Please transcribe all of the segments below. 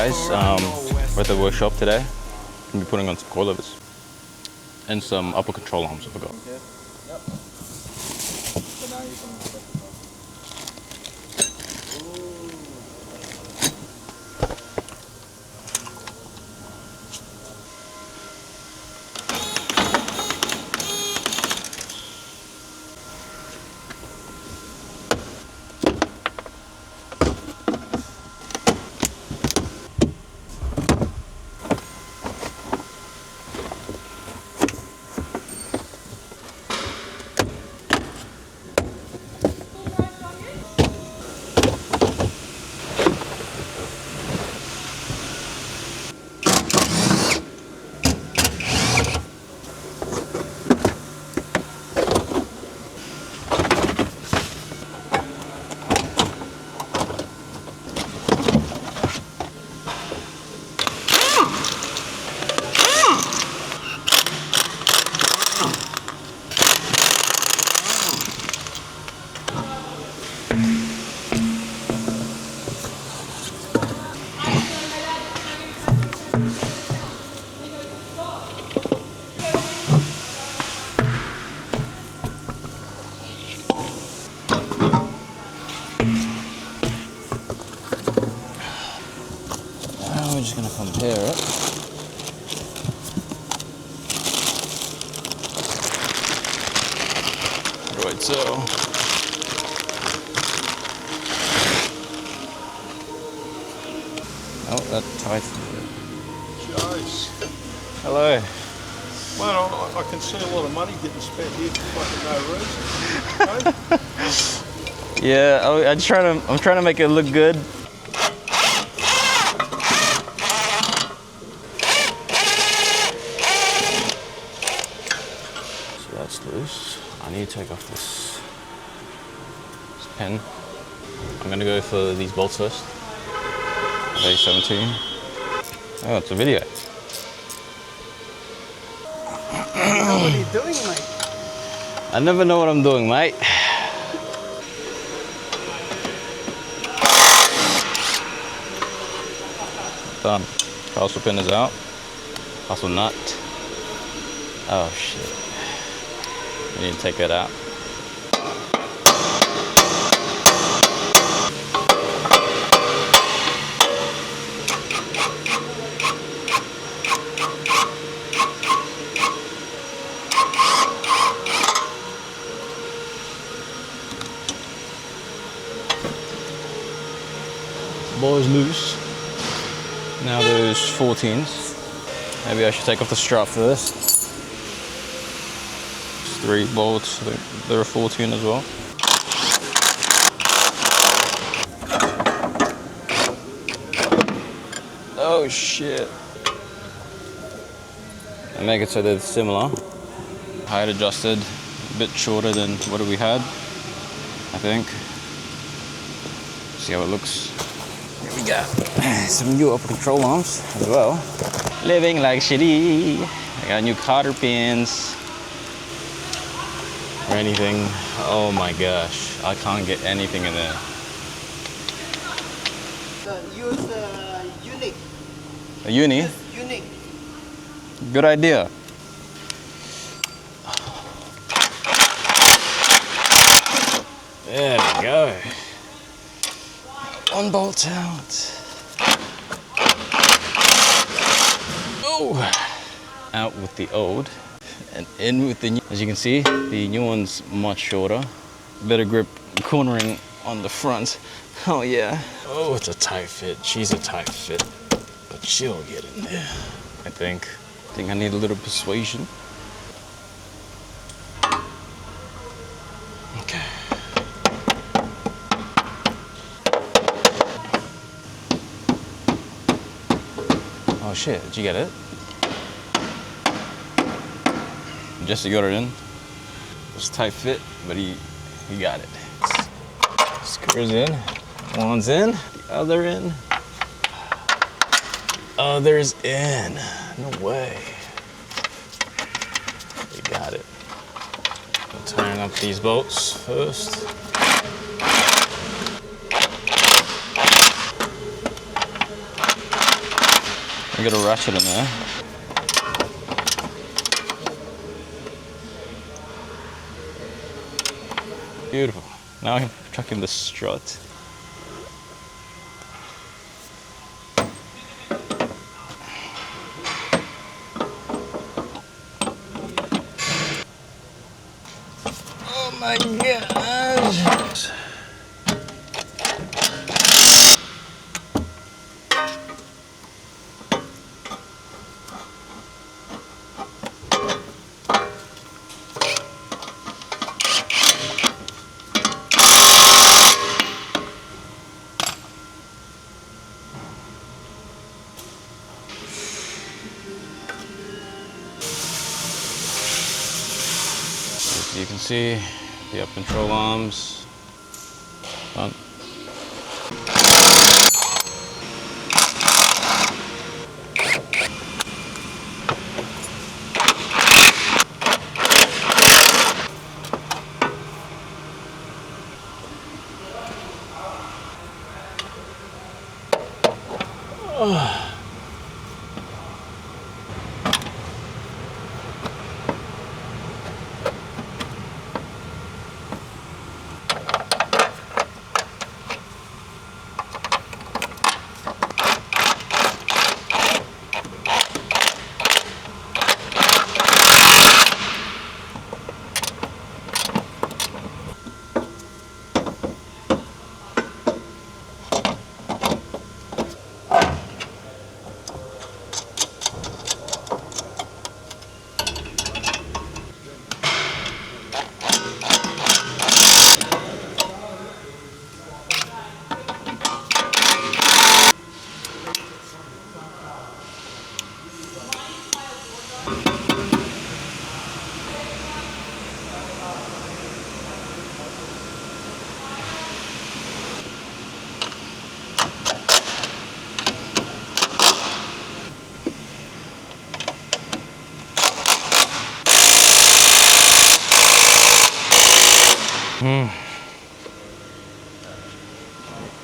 guys, we're at the workshop today. We'll be putting on some coilovers and some upper control arms, I forgot. Okay. Yep. So now you can set it up. We're just going to compare it. Right, so. Oh, that ties. Guys, Hello. well, I can see a lot of money getting spent here for fucking no reason. Yeah, I'm trying to make it look good. That's loose. I need to take off this pin. I'm gonna go for these bolts first. Okay, 17. Oh, it's a video. What are you doing, mate? I never know what I'm doing, mate. Done. Castle pin is out. Castle nut. Oh shit. I need to take that out. Ball is loose. Now there's 14s. Maybe I should take off the strap first. 3 bolts, they're a 14 as well. Oh shit. And make it so they're similar. Height adjusted, a bit shorter than what we had, I think. See how it looks. Here we go. Some new upper control arms as well. Living like shitty. I got new cotter pins. Or anything. Oh my gosh, I can't get anything in there. Use unique. A uni? Use unique. Good idea. There we go. One bolt out. Oh! Out with the old and in with the new. As you can see, the new one's much shorter. Better grip cornering on the front. Oh yeah. Oh, it's a tight fit. She's a tight fit. But she'll get in there, I think. I think I need a little persuasion. Okay. Oh shit, did you get it? Jesse got it in. It's a tight fit, but he got it. Screws in. One's in, the other in. Other's in. No way. We got it. I'm tying up these bolts first. We got a ratchet in there. Beautiful. Now I can chuck in the strut. Oh my gosh! You can see the up control arms. On.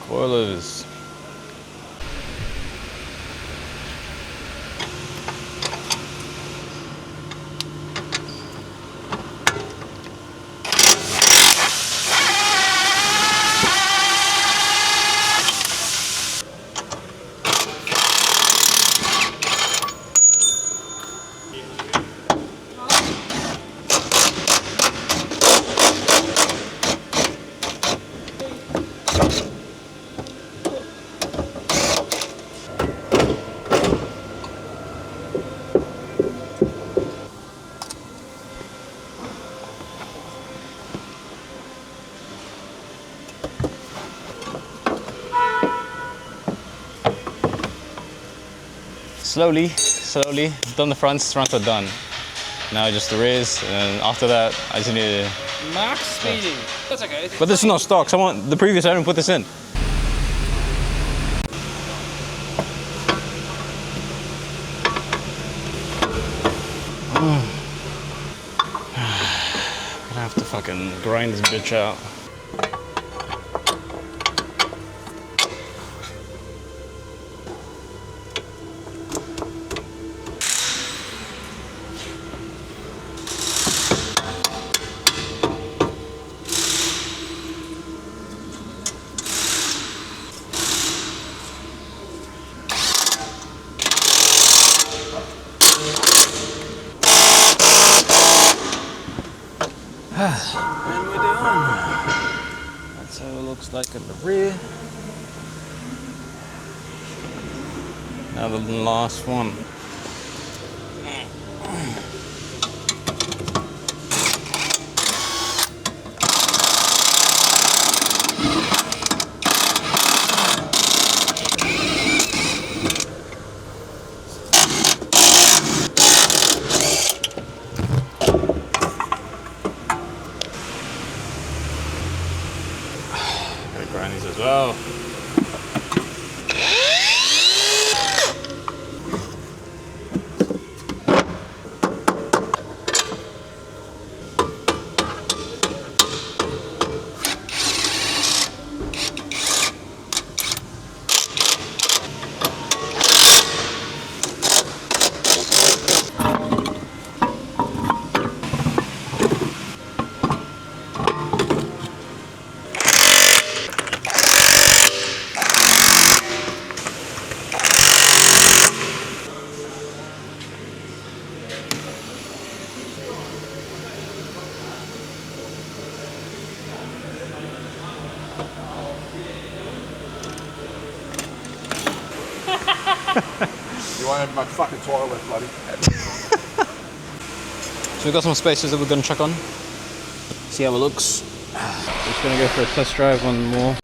Coilovers. Slowly, slowly, done the fronts are done. Now just the rears, and after that, I just need to... Max speeding. That's okay. But this is not stock, someone, the previous owner put this in. I'm gonna have to fucking grind this bitch out. And we're done. That's how it looks like in the rear. Now the last one. Gotta grind these as well. You won't have much fucking toilet, bloody. So we've got some spaces that we're going to chuck on. See how it looks. Just going to go for a test drive one more.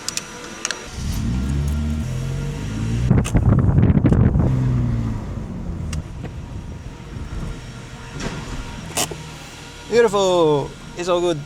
Beautiful! It's all good.